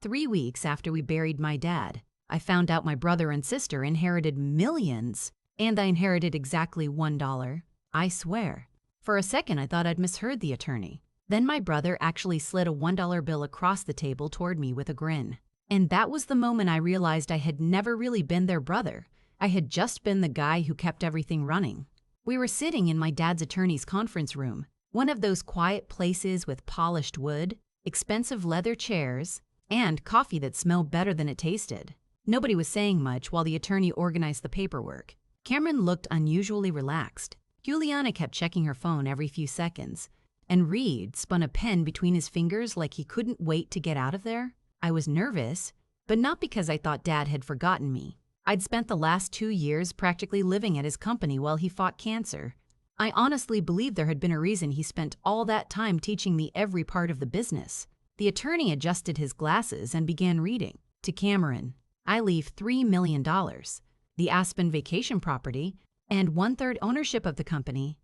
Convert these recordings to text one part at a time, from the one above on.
3 weeks after we buried my dad, I found out my brother and sister inherited millions, and I inherited exactly $1. I swear. For a second, I thought I'd misheard the attorney. Then my brother actually slid a $1 bill across the table toward me with a grin. And that was the moment I realized I had never really been their brother. I had just been the guy who kept everything running. We were sitting in my dad's attorney's conference room, one of those quiet places with polished wood, expensive leather chairs, and coffee that smelled better than it tasted. Nobody was saying much while the attorney organized the paperwork. Cameron looked unusually relaxed. Juliana kept checking her phone every few seconds, and Reed spun a pen between his fingers like he couldn't wait to get out of there. I was nervous, but not because I thought Dad had forgotten me. I'd spent the last 2 years practically living at his company while he fought cancer. I honestly believed there had been a reason he spent all that time teaching me every part of the business. The attorney adjusted his glasses and began reading. To Cameron, I leave $3 million, the Aspen vacation property, and 1/3 ownership of the company.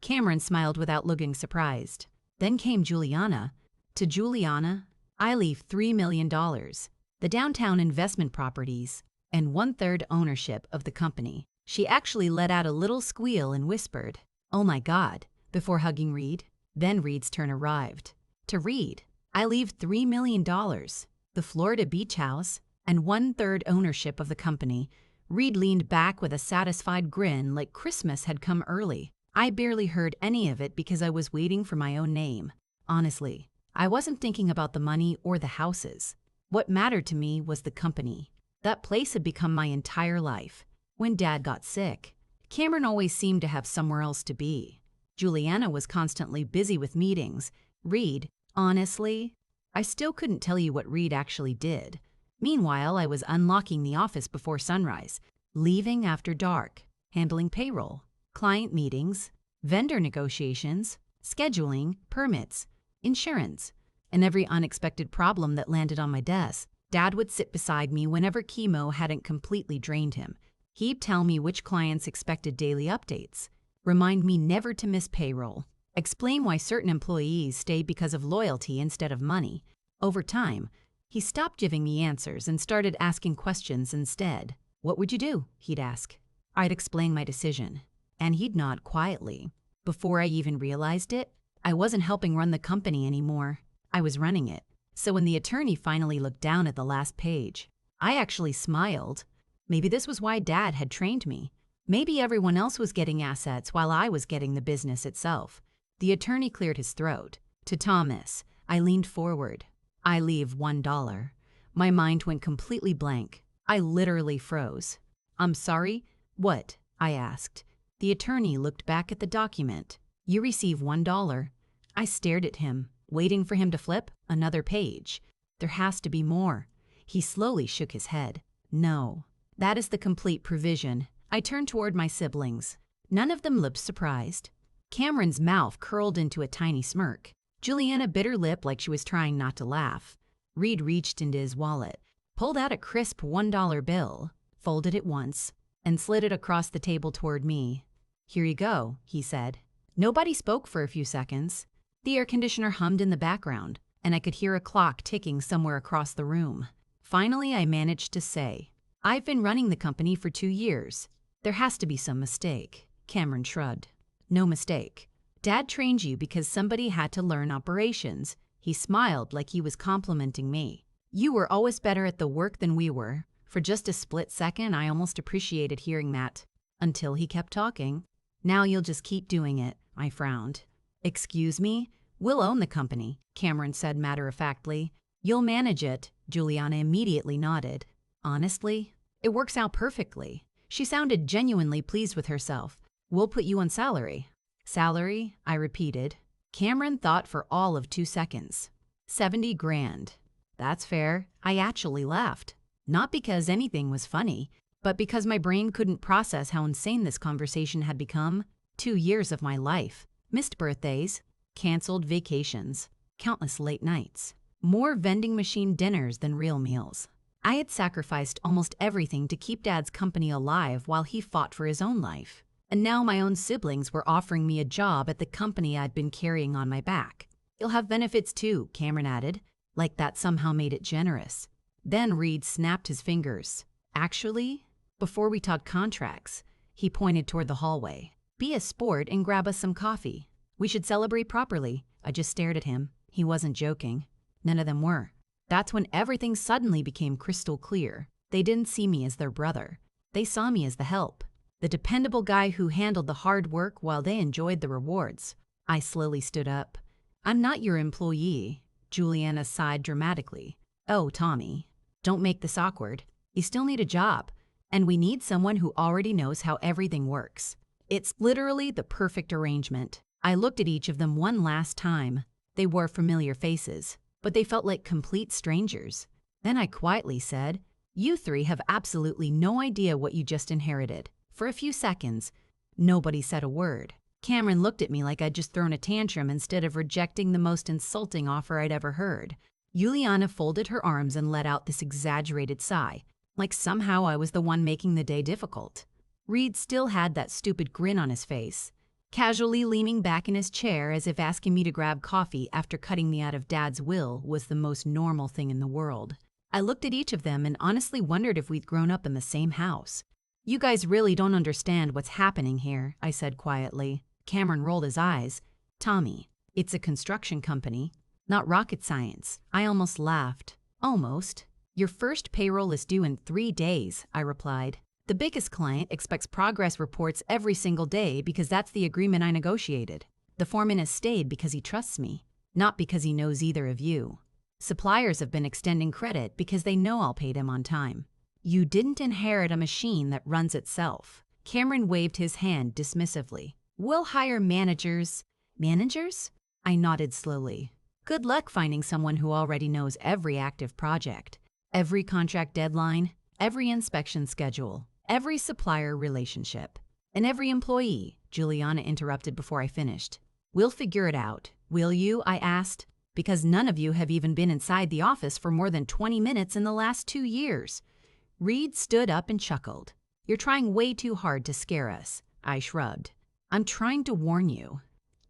Cameron smiled without looking surprised. Then came Juliana. To Juliana, I leave $3 million, the downtown investment properties, and 1/3 ownership of the company. She actually let out a little squeal and whispered, "Oh my God," before hugging Reed. Then Reed's turn arrived. To Reed, I leave $3 million, the Florida beach house, and 1/3 ownership of the company. Reed leaned back with a satisfied grin like Christmas had come early. I barely heard any of it because I was waiting for my own name. Honestly, I wasn't thinking about the money or the houses. What mattered to me was the company. That place had become my entire life. When Dad got sick, Cameron always seemed to have somewhere else to be. Juliana was constantly busy with meetings. Reed, honestly, I still couldn't tell you what Reed actually did. Meanwhile, I was unlocking the office before sunrise, leaving after dark, handling payroll, client meetings, vendor negotiations, scheduling, permits, insurance, and every unexpected problem that landed on my desk. Dad would sit beside me whenever chemo hadn't completely drained him. He'd tell me which clients expected daily updates, remind me never to miss payroll, explain why certain employees stayed because of loyalty instead of money. Over time, he stopped giving me answers and started asking questions instead. "What would you do?" he'd ask. I'd explain my decision, and he'd nod quietly. Before I even realized it, I wasn't helping run the company anymore. I was running it. So when the attorney finally looked down at the last page, I actually smiled. Maybe this was why Dad had trained me. Maybe everyone else was getting assets while I was getting the business itself. The attorney cleared his throat. To Thomas, I leaned forward. I leave $1. My mind went completely blank. I literally froze. "I'm sorry? What?" I asked. The attorney looked back at the document. "You receive $1. I stared at him, waiting for him to flip another page. "There has to be more." He slowly shook his head. "No, that is the complete provision." I turned toward my siblings. None of them looked surprised. Cameron's mouth curled into a tiny smirk. Juliana bit her lip like she was trying not to laugh. Reed reached into his wallet, pulled out a crisp $1 bill, folded it once, and slid it across the table toward me. "Here you go," he said. Nobody spoke for a few seconds. The air conditioner hummed in the background, and I could hear a clock ticking somewhere across the room. Finally, I managed to say, "I've been running the company for 2 years. There has to be some mistake." Cameron shrugged. "No mistake. Dad trained you because somebody had to learn operations." He smiled like he was complimenting me. "You were always better at the work than we were." For just a split second, I almost appreciated hearing that. Until he kept talking. "Now you'll just keep doing it," I frowned. "Excuse me? We'll own the company," Cameron said matter-of-factly. "You'll manage it." Juliana immediately nodded. "Honestly, it works out perfectly." She sounded genuinely pleased with herself. "We'll put you on salary." "Salary?" I repeated. Cameron thought for all of 2 seconds. 70 grand. That's fair. I actually laughed. Not because anything was funny, but because my brain couldn't process how insane this conversation had become. 2 years of my life. Missed birthdays, canceled vacations, countless late nights, more vending machine dinners than real meals. I had sacrificed almost everything to keep Dad's company alive while he fought for his own life. And now my own siblings were offering me a job at the company I'd been carrying on my back. "You'll have benefits too," Cameron added. like that somehow made it generous. Then Reed snapped his fingers. Actually, before we talk contracts, he pointed toward the hallway. Be a sport and grab us some coffee. We should celebrate properly. I just stared at him. He wasn't joking. None of them were. That's when everything suddenly became crystal clear. They didn't see me as their brother. They saw me as the help, the dependable guy who handled the hard work while they enjoyed the rewards. I slowly stood up. I'm not your employee, Juliana sighed dramatically. Oh, Tommy, don't make this awkward. You still need a job, and we need someone who already knows how everything works. It's literally the perfect arrangement. I looked at each of them one last time. They wore familiar faces, but they felt like complete strangers. Then I quietly said, "You three have absolutely no idea what you just inherited." For a few seconds, nobody said a word. Cameron looked at me like I'd just thrown a tantrum instead of rejecting the most insulting offer I'd ever heard. Juliana folded her arms and let out this exaggerated sigh, like somehow I was the one making the day difficult. Reed still had that stupid grin on his face, casually leaning back in his chair as if asking me to grab coffee after cutting me out of Dad's will was the most normal thing in the world. I looked at each of them and honestly wondered if we'd grown up in the same house. You guys really don't understand what's happening here, I said quietly. Cameron rolled his eyes. Tommy, it's a construction company, not rocket science. I almost laughed. Almost. Your first payroll is due in 3 days, I replied. The biggest client expects progress reports every single day because that's the agreement I negotiated. The foreman has stayed because he trusts me, not because he knows either of you. Suppliers have been extending credit because they know I'll pay them on time. You didn't inherit a machine that runs itself. Cameron waved his hand dismissively. We'll hire managers. Managers? I nodded slowly. Good luck finding someone who already knows every active project, every contract deadline, every inspection schedule, every supplier relationship, and every employee, Juliana interrupted before I finished. We'll figure it out. Will you? I asked. Because none of you have even been inside the office for more than 20 minutes in the last 2 years. Reed stood up and chuckled. You're trying way too hard to scare us. I shrugged. I'm trying to warn you.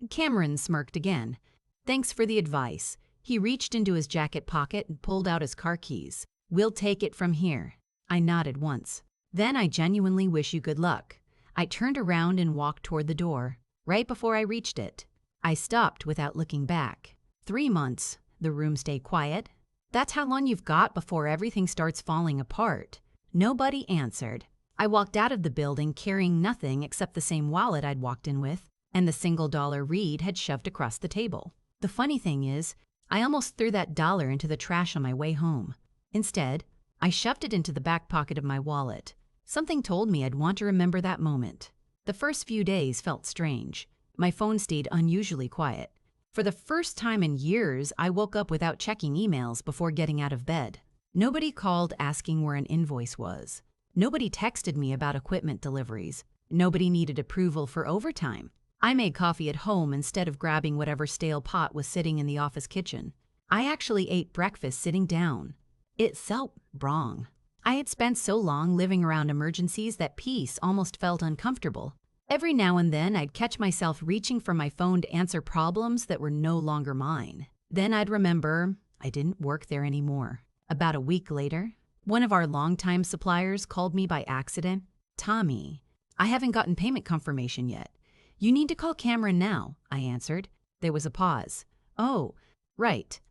Cameron smirked again. Thanks for the advice. He reached into his jacket pocket and pulled out his car keys. We'll take it from here. I nodded once. Then I genuinely wish you good luck. I turned around and walked toward the door. Right before I reached it, I stopped without looking back. 3 months. The room stayed quiet. That's how long you've got before everything starts falling apart. Nobody answered. I walked out of the building carrying nothing except the same wallet I'd walked in with and the $1 Reed had shoved across the table. The funny thing is, I almost threw that dollar into the trash on my way home. Instead, I shoved it into the back pocket of my wallet. Something told me I'd want to remember that moment. The first few days felt strange. My phone stayed unusually quiet. For the first time in years, I woke up without checking emails before getting out of bed. Nobody called asking where an invoice was. Nobody texted me about equipment deliveries. Nobody needed approval for overtime. I made coffee at home instead of grabbing whatever stale pot was sitting in the office kitchen. I actually ate breakfast sitting down. It felt wrong. I had spent so long living around emergencies that peace almost felt uncomfortable. Every now and then, I'd catch myself reaching for my phone to answer problems that were no longer mine. Then I'd remember I didn't work there anymore. About a week later, one of our longtime suppliers called me by accident. Tommy, I haven't gotten payment confirmation yet. You need to call Cameron now, I answered. There was a pause. Oh, right.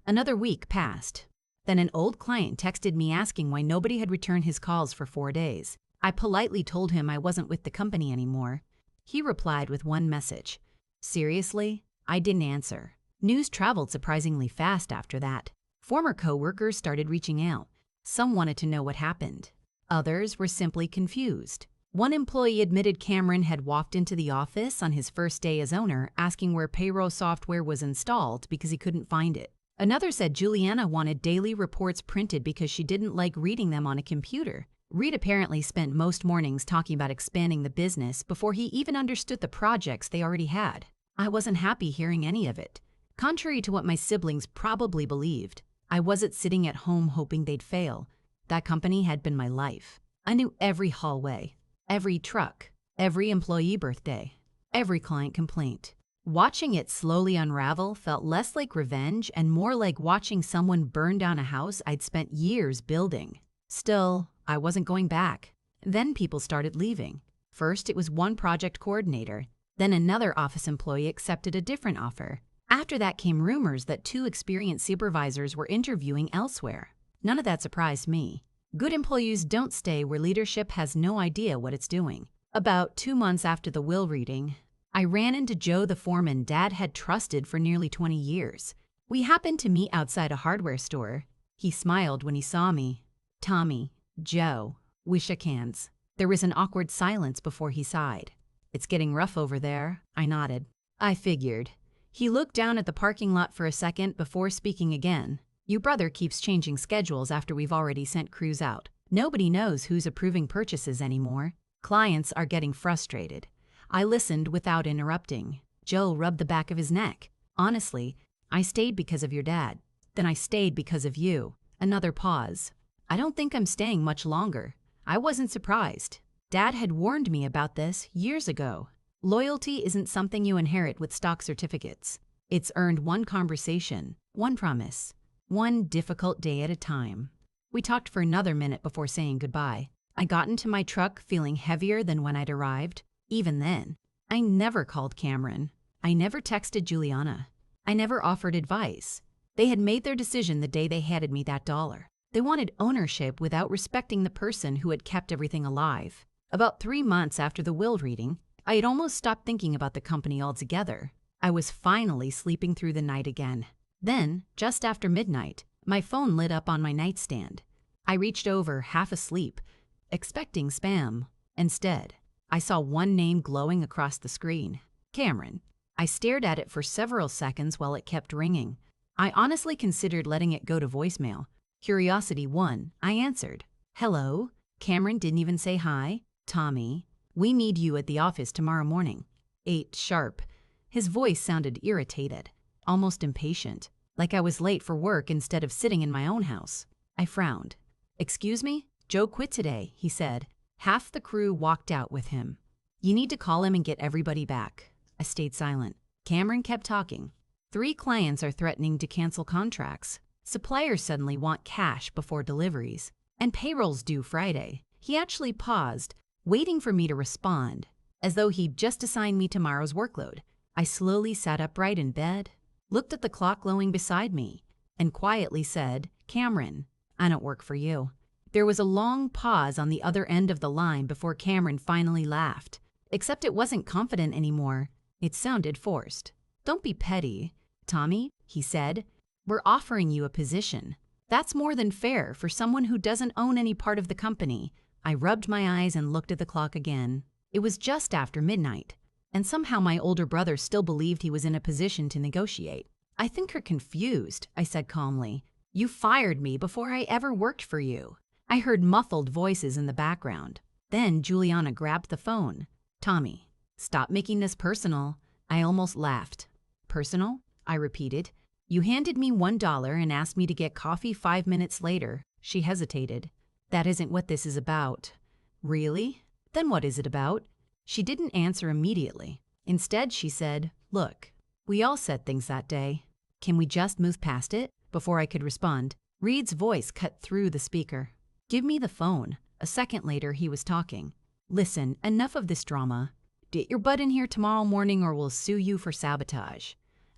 Another week passed. Then an old client texted me asking why nobody had returned his calls for 4 days. I politely told him I wasn't with the company anymore. He replied with one message. Seriously? I didn't answer. News traveled surprisingly fast after that. Former coworkers started reaching out. Some wanted to know what happened. Others were simply confused. One employee admitted Cameron had walked into the office on his first day as owner asking where payroll software was installed because he couldn't find it. Another said Juliana wanted daily reports printed because she didn't like reading them on a computer. Reed apparently spent most mornings talking about expanding the business before he even understood the projects they already had. I wasn't happy hearing any of it. Contrary to what my siblings probably believed, I wasn't sitting at home hoping they'd fail. That company had been my life. I knew every hallway, every truck, every employee birthday, every client complaint. Watching it slowly unravel felt less like revenge and more like watching someone burn down a house I'd spent years building. Still, I wasn't going back. Then people started leaving. First, it was one project coordinator. Then another office employee accepted a different offer. After that came rumors that 2 experienced supervisors were interviewing elsewhere. None of that surprised me. Good employees don't stay where leadership has no idea what it's doing. About 2 months after the will reading, I ran into Joe, the foreman Dad had trusted for nearly 20 years. We happened to meet outside a hardware store. He smiled when he saw me. Tommy, Joe, we shook hands. There was an awkward silence before he sighed. It's getting rough over there, I nodded. I figured. He looked down at the parking lot for a second before speaking again. Your brother keeps changing schedules after we've already sent crews out. Nobody knows who's approving purchases anymore. Clients are getting frustrated. I listened without interrupting. Joe rubbed the back of his neck. Honestly, I stayed because of your dad. Then I stayed because of you. Another pause. I don't think I'm staying much longer. I wasn't surprised. Dad had warned me about this years ago. Loyalty isn't something you inherit with stock certificates. It's earned one conversation, one promise, one difficult day at a time. We talked for another minute before saying goodbye. I got into my truck feeling heavier than when I'd arrived. Even then, I never called Cameron. I never texted Juliana. I never offered advice. They had made their decision the day they handed me that $1. They wanted ownership without respecting the person who had kept everything alive. About 3 months after the will reading, I had almost stopped thinking about the company altogether. I was finally sleeping through the night again. Then, just after midnight, my phone lit up on my nightstand. I reached over, half asleep, expecting spam. Instead, I saw one name glowing across the screen. Cameron. I stared at it for several seconds while it kept ringing. I honestly considered letting it go to voicemail. Curiosity won. I answered. Hello? Cameron didn't even say hi. Tommy, we need you at the office tomorrow morning. 8 sharp. His voice sounded irritated, almost impatient, like I was late for work instead of sitting in my own house. I frowned. Excuse me? Joe quit today, he said. Half the crew walked out with him. You need to call him and get everybody back. I stayed silent. Cameron kept talking. 3 clients are threatening to cancel contracts. Suppliers suddenly want cash before deliveries. And payroll's due Friday. He actually paused, waiting for me to respond, as though he'd just assigned me tomorrow's workload. I slowly sat upright in bed, looked at the clock glowing beside me, and quietly said, Cameron, I don't work for you. There was a long pause on the other end of the line before Cameron finally laughed. Except it wasn't confident anymore. It sounded forced. Don't be petty, Tommy, he said. We're offering you a position. That's more than fair for someone who doesn't own any part of the company. I rubbed my eyes and looked at the clock again. It was just after midnight, and somehow my older brother still believed he was in a position to negotiate. I think you're confused, I said calmly. You fired me before I ever worked for you. I heard muffled voices in the background. Then Juliana grabbed the phone. Tommy, stop making this personal. I almost laughed. Personal? I repeated. You handed me $1 and asked me to get coffee 5 minutes later. She hesitated. That isn't what this is about. Really? Then what is it about? She didn't answer immediately. Instead, she said, Look, we all said things that day. Can we just move past it? Before I could respond, Reed's voice cut through the speaker. Give me the phone. A second later, he was talking. Listen, enough of this drama. Get your butt in here tomorrow morning or we'll sue you for sabotage.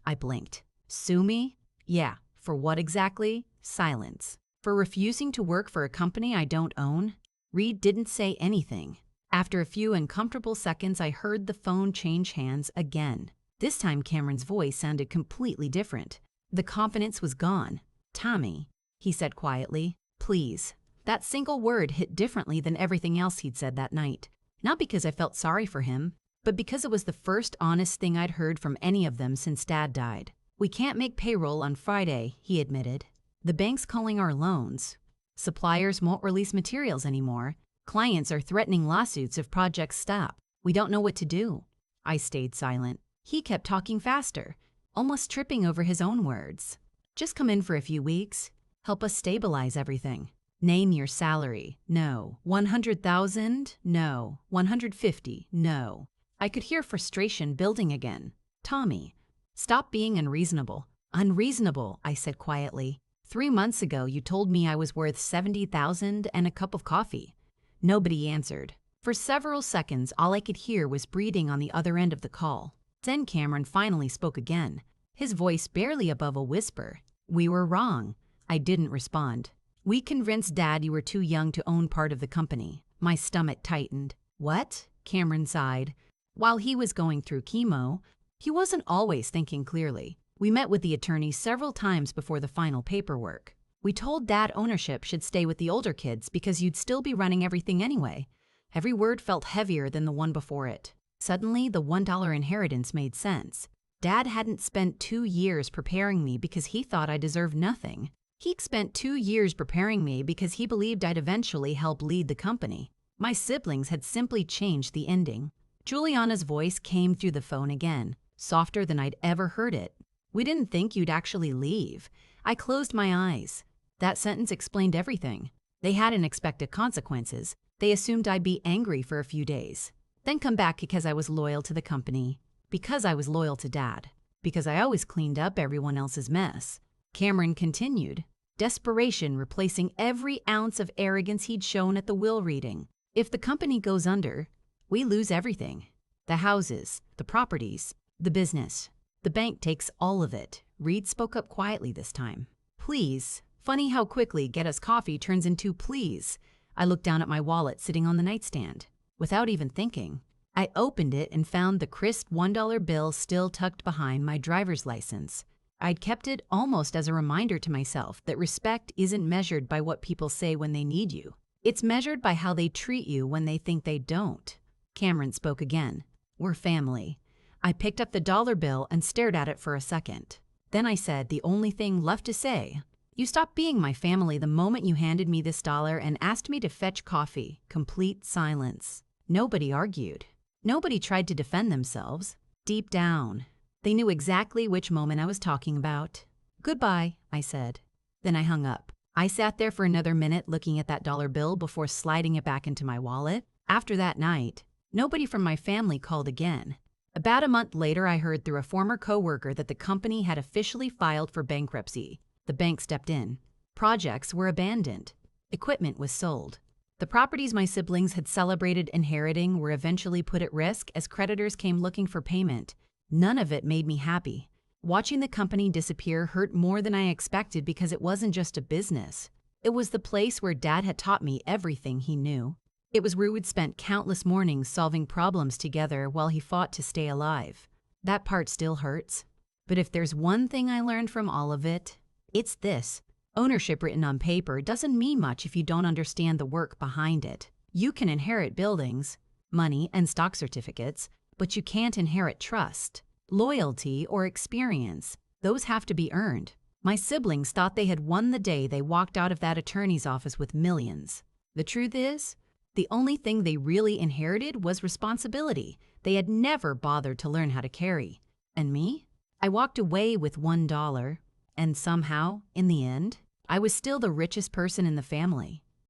I blinked. Sue me? Yeah. For what exactly? Silence. For refusing to work for a company I don't own? Reed didn't say anything. After a few uncomfortable seconds, I heard the phone change hands again. This time, Cameron's voice sounded completely different. The confidence was gone. Tommy, he said quietly, please. That single word hit differently than everything else he'd said that night. Not because I felt sorry for him, but because it was the first honest thing I'd heard from any of them since Dad died. We can't make payroll on Friday, he admitted. The bank's calling our loans. Suppliers won't release materials anymore. Clients are threatening lawsuits if projects stop. We don't know what to do. I stayed silent. He kept talking faster, almost tripping over his own words. Just come in for a few weeks. Help us stabilize everything. Name your salary. No. 100,000? No. 150? No. I could hear frustration building again. Tommy, stop being unreasonable. Unreasonable, I said quietly. 3 months ago, you told me I was worth $70,000 and a cup of coffee. Nobody answered. For several seconds, all I could hear was breathing on the other end of the call. Then Cameron finally spoke again, his voice barely above a whisper. We were wrong. I didn't respond. We convinced Dad you were too young to own part of the company. My stomach tightened. What? Cameron sighed. While he was going through chemo, he wasn't always thinking clearly. We met with the attorney several times before the final paperwork. We told Dad ownership should stay with the older kids because you'd still be running everything anyway. Every word felt heavier than the one before it. Suddenly, the $1 inheritance made sense. Dad hadn't spent 2 years preparing me because he thought I deserved nothing. He'd spent 2 years preparing me because he believed I'd eventually help lead the company. My siblings had simply changed the ending. Juliana's voice came through the phone again, softer than I'd ever heard it. We didn't think you'd actually leave. I closed my eyes. That sentence explained everything. They hadn't expected consequences. They assumed I'd be angry for a few days, then come back because I was loyal to the company, because I was loyal to Dad, because I always cleaned up everyone else's mess. Cameron continued, desperation replacing every ounce of arrogance he'd shown at the will reading. If the company goes under, we lose everything. The houses, the properties, the business. The bank takes all of it. Reed spoke up quietly this time. Please. Funny how quickly get us coffee turns into please. I looked down at my wallet sitting on the nightstand. Without even thinking, I opened it and found the crisp $1 bill still tucked behind my driver's license. I'd kept it almost as a reminder to myself that respect isn't measured by what people say when they need you. It's measured by how they treat you when they think they don't. Cameron spoke again. We're family. I picked up the dollar bill and stared at it for a second. Then I said the only thing left to say. You stopped being my family the moment you handed me this dollar and asked me to fetch coffee. Complete silence. Nobody argued. Nobody tried to defend themselves. Deep down, they knew exactly which moment I was talking about. Goodbye, I said. Then I hung up. I sat there for another minute looking at that dollar bill before sliding it back into my wallet. After that night, nobody from my family called again. About a month later, I heard through a former coworker that the company had officially filed for bankruptcy. The bank stepped in. Projects were abandoned. Equipment was sold. The properties my siblings had celebrated inheriting were eventually put at risk as creditors came looking for payment. None of it made me happy. Watching the company disappear hurt more than I expected because it wasn't just a business. It was the place where Dad had taught me everything he knew. It was where we'd spent countless mornings solving problems together while he fought to stay alive. That part still hurts. But if there's one thing I learned from all of it, it's this. Ownership written on paper doesn't mean much if you don't understand the work behind it. You can inherit buildings, money, and stock certificates, but you can't inherit trust, loyalty, or experience. Those have to be earned. My siblings thought they had won the day they walked out of that attorney's office with millions. The truth is, the only thing they really inherited was responsibility they had never bothered to learn how to carry. And me? I walked away with $1. And somehow, in the end, I was still the richest person in the family.